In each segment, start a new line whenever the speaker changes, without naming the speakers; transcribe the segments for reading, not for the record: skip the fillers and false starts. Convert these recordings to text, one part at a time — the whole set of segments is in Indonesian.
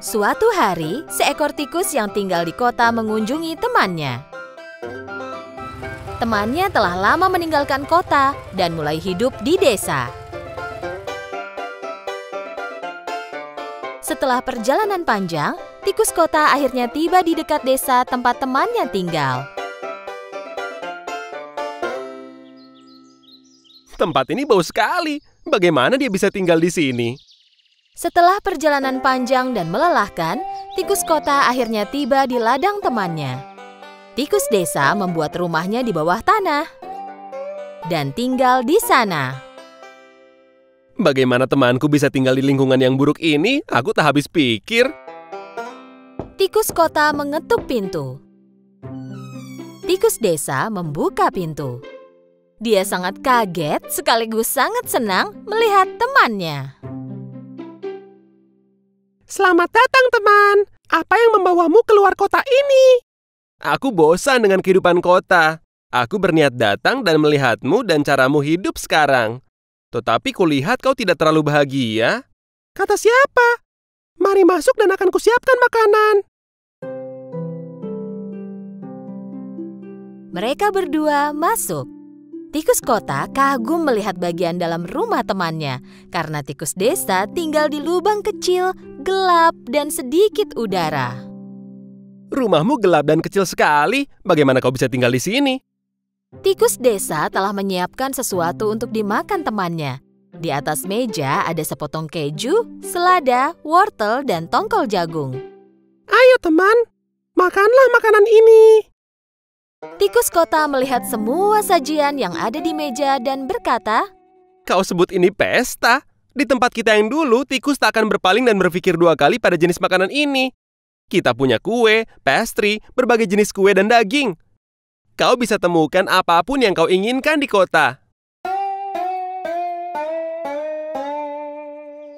Suatu hari, seekor tikus yang tinggal di kota mengunjungi temannya. Temannya telah lama meninggalkan kota dan mulai hidup di desa. Setelah perjalanan panjang, tikus kota akhirnya tiba di dekat desa tempat temannya tinggal.
Tempat ini bau sekali. Bagaimana dia bisa tinggal di sini?
Setelah perjalanan panjang dan melelahkan, tikus kota akhirnya tiba di ladang temannya. Tikus desa membuat rumahnya di bawah tanah dan tinggal di sana.
Bagaimana temanku bisa tinggal di lingkungan yang buruk ini? Aku tak habis pikir.
Tikus kota mengetuk pintu. Tikus desa membuka pintu. Dia sangat kaget sekaligus sangat senang melihat temannya.
Selamat datang, teman. Apa yang membawamu keluar kota ini? Aku bosan dengan kehidupan kota. Aku berniat datang dan melihatmu dan caramu hidup sekarang. Tetapi kulihat kau tidak terlalu bahagia. Kata siapa? Mari masuk dan akan kusiapkan makanan.
Mereka berdua masuk. Tikus kota kagum melihat bagian dalam rumah temannya karena tikus desa tinggal di lubang kecil, gelap, dan sedikit udara.
Rumahmu gelap dan kecil sekali. Bagaimana kau bisa tinggal di sini?
Tikus desa telah menyiapkan sesuatu untuk dimakan temannya. Di atas meja ada sepotong keju, selada, wortel, dan tongkol jagung.
Ayo teman, makanlah makanan ini.
Tikus kota melihat semua sajian yang ada di meja dan berkata,
Kau sebut ini pesta? Di tempat kita yang dulu, tikus tak akan berpaling dan berpikir dua kali pada jenis makanan ini. Kita punya kue, pastry, berbagai jenis kue dan daging. Kau bisa temukan apapun yang kau inginkan di kota.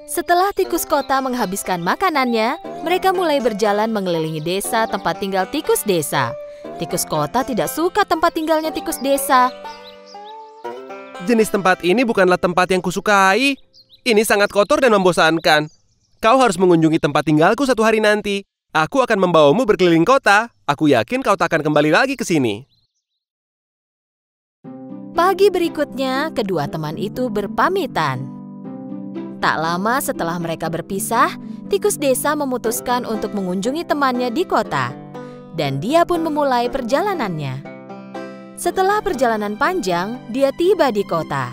Setelah tikus kota menghabiskan makanannya, mereka mulai berjalan mengelilingi desa tempat tinggal tikus desa. Tikus kota tidak suka tempat tinggalnya tikus desa.
Jenis tempat ini bukanlah tempat yang kusukai. Ini sangat kotor dan membosankan. Kau harus mengunjungi tempat tinggalku suatu hari nanti. Aku akan membawamu berkeliling kota. Aku yakin kau tak akan kembali lagi ke sini.
Pagi berikutnya, kedua teman itu berpamitan. Tak lama setelah mereka berpisah, tikus desa memutuskan untuk mengunjungi temannya di kota. Dan dia pun memulai perjalanannya. Setelah perjalanan panjang, dia tiba di kota.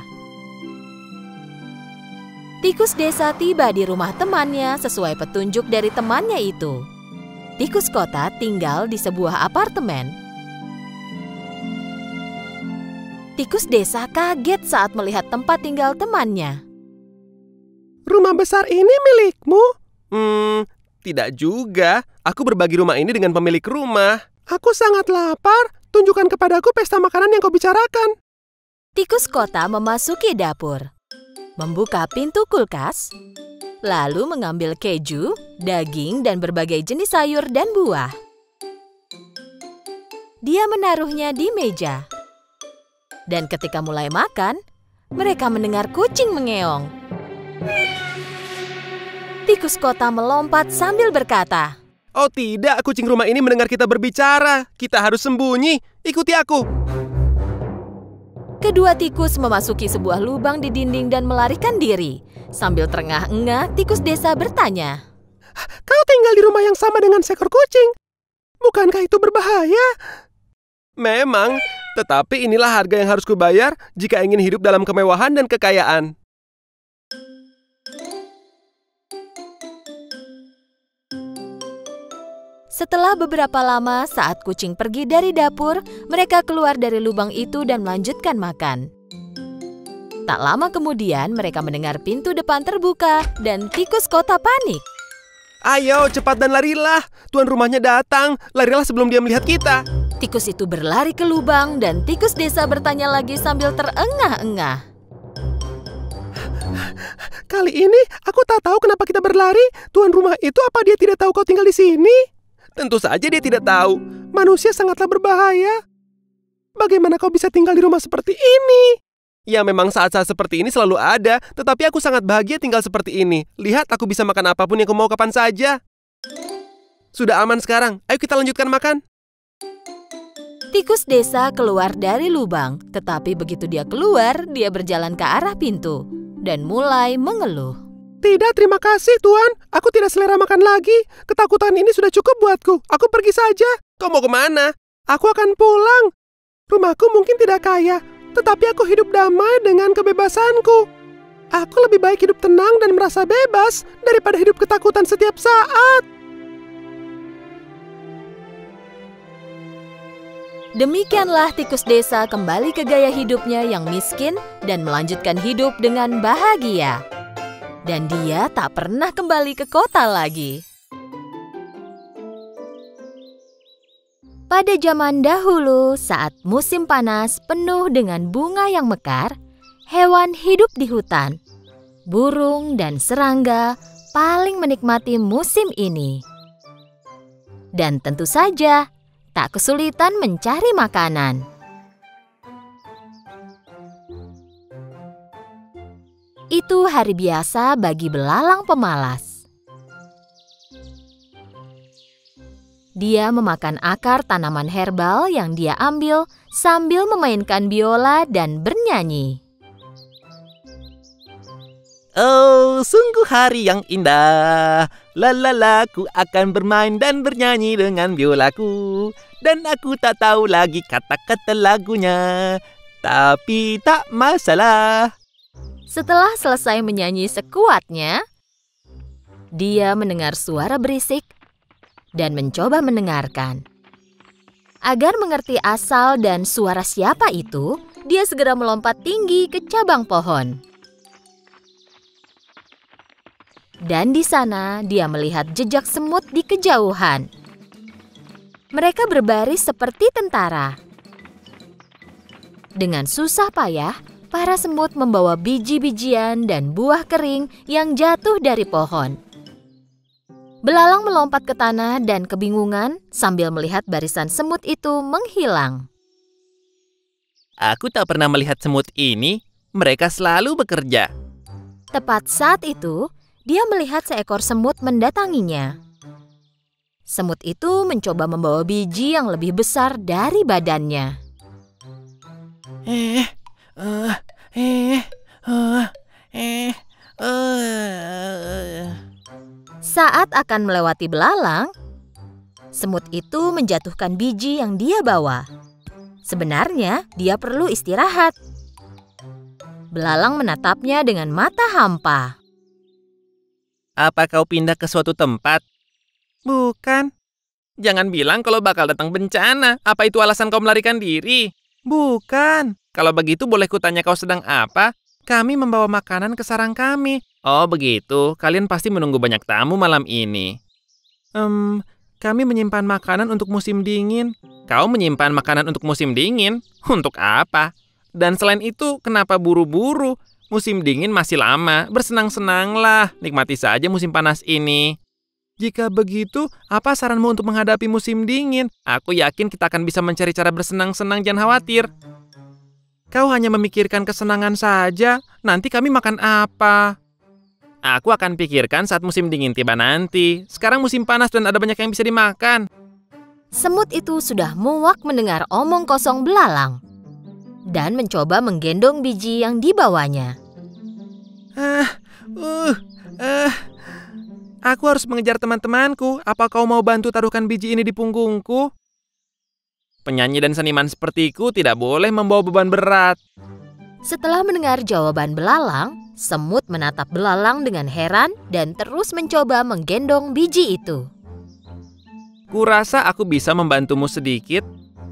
Tikus desa tiba di rumah temannya sesuai petunjuk dari temannya itu. Tikus kota tinggal di sebuah apartemen. Tikus desa kaget saat melihat tempat tinggal temannya.
Rumah besar ini milikmu? Tidak juga. Aku berbagi rumah ini dengan pemilik rumah. Aku sangat lapar. Tunjukkan kepadaku pesta makanan yang kau bicarakan.
Tikus kota memasuki dapur, membuka pintu kulkas, lalu mengambil keju, daging, dan berbagai jenis sayur dan buah. Dia menaruhnya di meja. Dan ketika mulai makan, mereka mendengar kucing mengeong. Tikus kota melompat sambil berkata,
Oh tidak, kucing rumah ini mendengar kita berbicara. Kita harus sembunyi. Ikuti aku.
Kedua tikus memasuki sebuah lubang di dinding dan melarikan diri. Sambil terengah-engah, tikus desa bertanya,
Kau tinggal di rumah yang sama dengan seekor kucing. Bukankah itu berbahaya? Memang, tetapi inilah harga yang harus kubayar jika ingin hidup dalam kemewahan dan kekayaan.
Setelah beberapa lama, saat kucing pergi dari dapur, mereka keluar dari lubang itu dan melanjutkan makan. Tak lama kemudian, mereka mendengar pintu depan terbuka dan tikus kota panik.
Ayo, cepat dan larilah. Tuan rumahnya datang. Larilah sebelum dia melihat kita.
Tikus itu berlari ke lubang dan tikus desa bertanya lagi sambil terengah-engah.
Kali ini, aku tak tahu kenapa kita berlari. Tuan rumah itu apa dia tidak tahu kau tinggal di sini? Tentu saja dia tidak tahu. Manusia sangatlah berbahaya. Bagaimana kau bisa tinggal di rumah seperti ini? Ya memang saat-saat seperti ini selalu ada, tetapi aku sangat bahagia tinggal seperti ini. Lihat, aku bisa makan apapun yang aku mau kapan saja. Sudah aman sekarang, ayo kita lanjutkan makan.
Tikus desa keluar dari lubang, tetapi begitu dia keluar, dia berjalan ke arah pintu dan mulai mengeluh.
Tidak, terima kasih Tuan. Aku tidak selera makan lagi. Ketakutan ini sudah cukup buatku. Aku pergi saja. Kau mau kemana? Aku akan pulang. Rumahku mungkin tidak kaya, tetapi aku hidup damai dengan kebebasanku. Aku lebih baik hidup tenang dan merasa bebas daripada hidup ketakutan setiap saat.
Demikianlah tikus desa kembali ke gaya hidupnya yang miskin dan melanjutkan hidup dengan bahagia. Dan dia tak pernah kembali ke kota lagi. Pada zaman dahulu, saat musim panas penuh dengan bunga yang mekar, hewan hidup di hutan. Burung dan serangga paling menikmati musim ini. Dan tentu saja, tak kesulitan mencari makanan. Itu hari biasa bagi belalang pemalas. Dia memakan akar tanaman herbal yang dia ambil sambil memainkan biola dan bernyanyi.
Oh, sungguh hari yang indah. Lalala, ku akan bermain dan bernyanyi dengan biolaku. Dan aku tak tahu lagi kata-kata lagunya. Tapi tak masalah.
Setelah selesai menyanyi sekuatnya, dia mendengar suara berisik dan mencoba mendengarkan. Agar mengerti asal dan suara siapa itu, dia segera melompat tinggi ke cabang pohon. Dan di sana dia melihat jejak semut di kejauhan. Mereka berbaris seperti tentara. Dengan susah payah, para semut membawa biji-bijian dan buah kering yang jatuh dari pohon. Belalang melompat ke tanah dan kebingungan sambil melihat barisan semut itu menghilang.
Aku tak pernah melihat semut ini. Mereka selalu bekerja.
Tepat saat itu, dia melihat seekor semut mendatanginya. Semut itu mencoba membawa biji yang lebih besar dari badannya. Saat akan melewati belalang, semut itu menjatuhkan biji yang dia bawa. Sebenarnya, dia perlu istirahat. Belalang menatapnya dengan mata hampa.
Apa kau pindah ke suatu tempat? Bukan. Jangan bilang kalau bakal datang bencana. Apa itu alasan kau melarikan diri? Bukan. Kalau begitu boleh kutanya kau sedang apa? Kami membawa makanan ke sarang kami. Oh begitu, kalian pasti menunggu banyak tamu malam ini. Kami menyimpan makanan untuk musim dingin. Kau menyimpan makanan untuk musim dingin? Untuk apa? Dan selain itu, kenapa buru-buru? Musim dingin masih lama, bersenang-senanglah, nikmati saja musim panas ini. Jika begitu, apa saranmu untuk menghadapi musim dingin? Aku yakin kita akan bisa mencari cara bersenang-senang, jangan khawatir. Kau hanya memikirkan kesenangan saja, nanti kami makan apa? Aku akan pikirkan saat musim dingin tiba nanti. Sekarang musim panas dan ada banyak yang bisa dimakan.
Semut itu sudah muak mendengar omong kosong belalang dan mencoba menggendong biji yang dibawanya.
Aku harus mengejar teman-temanku. Apa kau mau bantu taruhkan biji ini di punggungku? Penyanyi dan seniman sepertiku tidak boleh membawa beban berat.
Setelah mendengar jawaban belalang, semut menatap belalang dengan heran dan terus mencoba menggendong biji itu.
Kurasa aku bisa membantumu sedikit.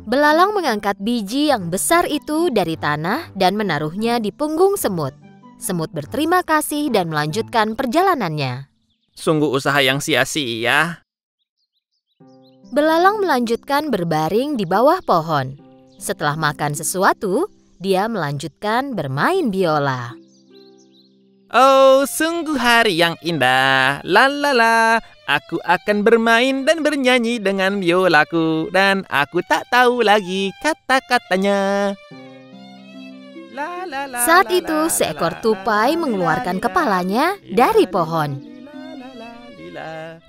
Belalang mengangkat biji yang besar itu dari tanah dan menaruhnya di punggung semut. Semut berterima kasih dan melanjutkan perjalanannya.
Sungguh usaha yang sia-sia.
Belalang melanjutkan berbaring di bawah pohon. Setelah makan sesuatu, dia melanjutkan bermain biola.
Oh, sungguh hari yang indah. Lalala, aku akan bermain dan bernyanyi dengan biolaku. Dan aku tak tahu lagi kata-katanya.
Saat itu, seekor tupai mengeluarkan kepalanya dari pohon.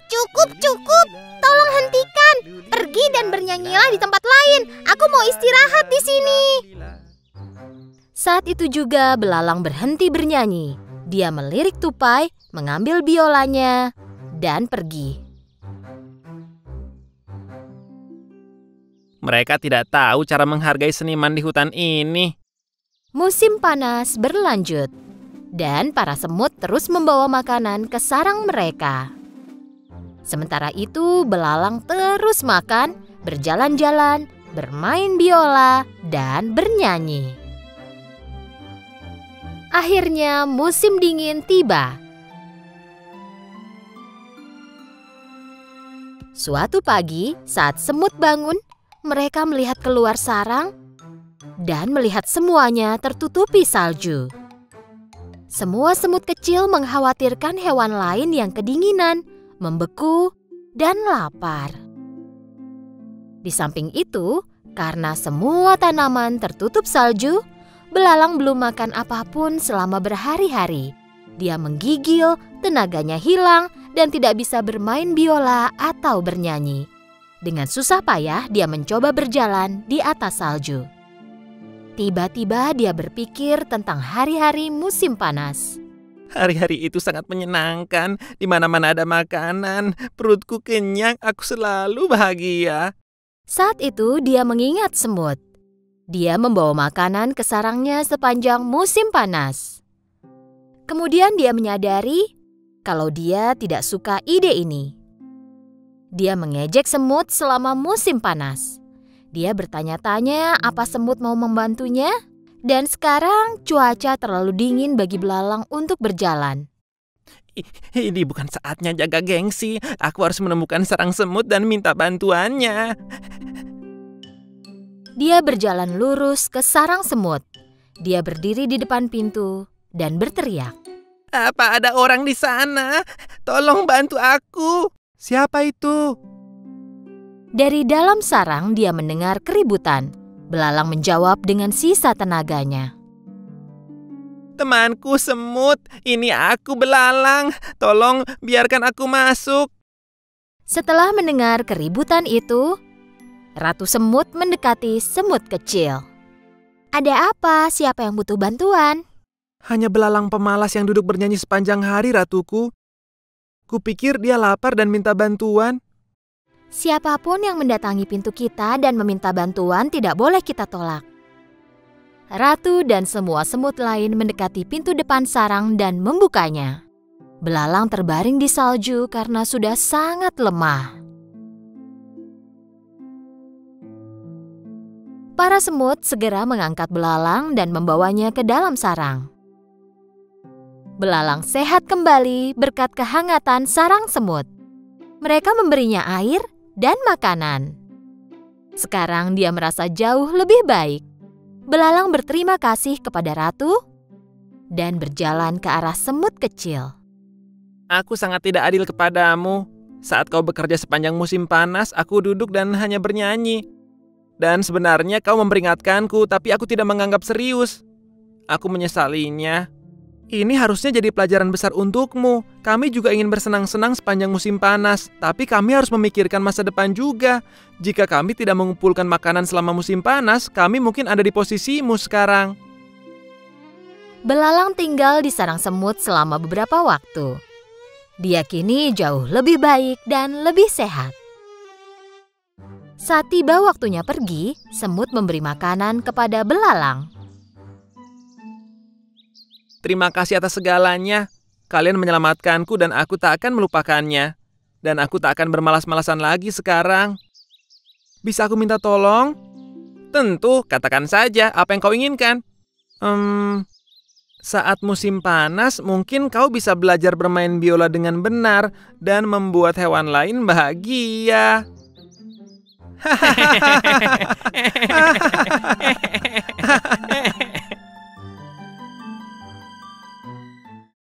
Cukup, cukup. Tolong hentikan. Pergi dan bernyanyilah di tempat lain. Aku mau istirahat di sini.
Saat itu juga belalang berhenti bernyanyi. Dia melirik tupai, mengambil biolanya, dan pergi.
Mereka tidak tahu cara menghargai seniman di hutan ini.
Musim panas berlanjut, dan para semut terus membawa makanan ke sarang mereka. Sementara itu, belalang terus makan, berjalan-jalan, bermain biola, dan bernyanyi. Akhirnya, musim dingin tiba. Suatu pagi, saat semut bangun, mereka melihat keluar sarang dan melihat semuanya tertutupi salju. Semua semut kecil mengkhawatirkan hewan lain yang kedinginan, membeku, dan lapar. Di samping itu, karena semua tanaman tertutup salju, belalang belum makan apapun selama berhari-hari. Dia menggigil, tenaganya hilang, dan tidak bisa bermain biola atau bernyanyi. Dengan susah payah, dia mencoba berjalan di atas salju. Tiba-tiba dia berpikir tentang hari-hari musim panas.
Hari-hari itu sangat menyenangkan. Di mana-mana ada makanan. Perutku kenyang, aku selalu bahagia.
Saat itu dia mengingat semut. Dia membawa makanan ke sarangnya sepanjang musim panas. Kemudian dia menyadari kalau dia tidak suka ide ini. Dia mengejek semut selama musim panas. Dia bertanya-tanya apa semut mau membantunya. Dan sekarang cuaca terlalu dingin bagi belalang untuk berjalan.
Ini bukan saatnya jaga gengsi. Aku harus menemukan sarang semut dan minta bantuannya.
Dia berjalan lurus ke sarang semut. Dia berdiri di depan pintu dan berteriak.
Apa ada orang di sana? Tolong bantu aku. Siapa itu?
Dari dalam sarang dia mendengar keributan. Belalang menjawab dengan sisa tenaganya.
Temanku semut, ini aku belalang. Tolong biarkan aku masuk.
Setelah mendengar keributan itu, Ratu Semut mendekati semut kecil. Ada apa? Siapa yang butuh bantuan?
Hanya belalang pemalas yang duduk bernyanyi sepanjang hari, ratuku. Kupikir dia lapar dan minta bantuan.
Siapapun yang mendatangi pintu kita dan meminta bantuan tidak boleh kita tolak. Ratu dan semua semut lain mendekati pintu depan sarang dan membukanya. Belalang terbaring di salju karena sudah sangat lemah. Para semut segera mengangkat belalang dan membawanya ke dalam sarang. Belalang sehat kembali berkat kehangatan sarang semut. Mereka memberinya air dan makanan. Sekarang dia merasa jauh lebih baik. Belalang berterima kasih kepada ratu dan berjalan ke arah semut kecil.
Aku sangat tidak adil kepadamu. Saat kau bekerja sepanjang musim panas, aku duduk dan hanya bernyanyi. Dan sebenarnya kau memperingatkanku, tapi aku tidak menganggap serius. Aku menyesalinya. Ini harusnya jadi pelajaran besar untukmu. Kami juga ingin bersenang-senang sepanjang musim panas, tapi kami harus memikirkan masa depan juga. Jika kami tidak mengumpulkan makanan selama musim panas, kami mungkin ada di posisimu sekarang.
Belalang tinggal di sarang semut selama beberapa waktu. Dia kini jauh lebih baik dan lebih sehat. Saat tiba waktunya pergi, semut memberi makanan kepada belalang.
Terima kasih atas segalanya. Kalian menyelamatkanku dan aku tak akan melupakannya. Dan aku tak akan bermalas-malasan lagi sekarang. Bisa aku minta tolong? Tentu, katakan saja apa yang kau inginkan. Saat musim panas, mungkin kau bisa belajar bermain biola dengan benar dan membuat hewan lain bahagia.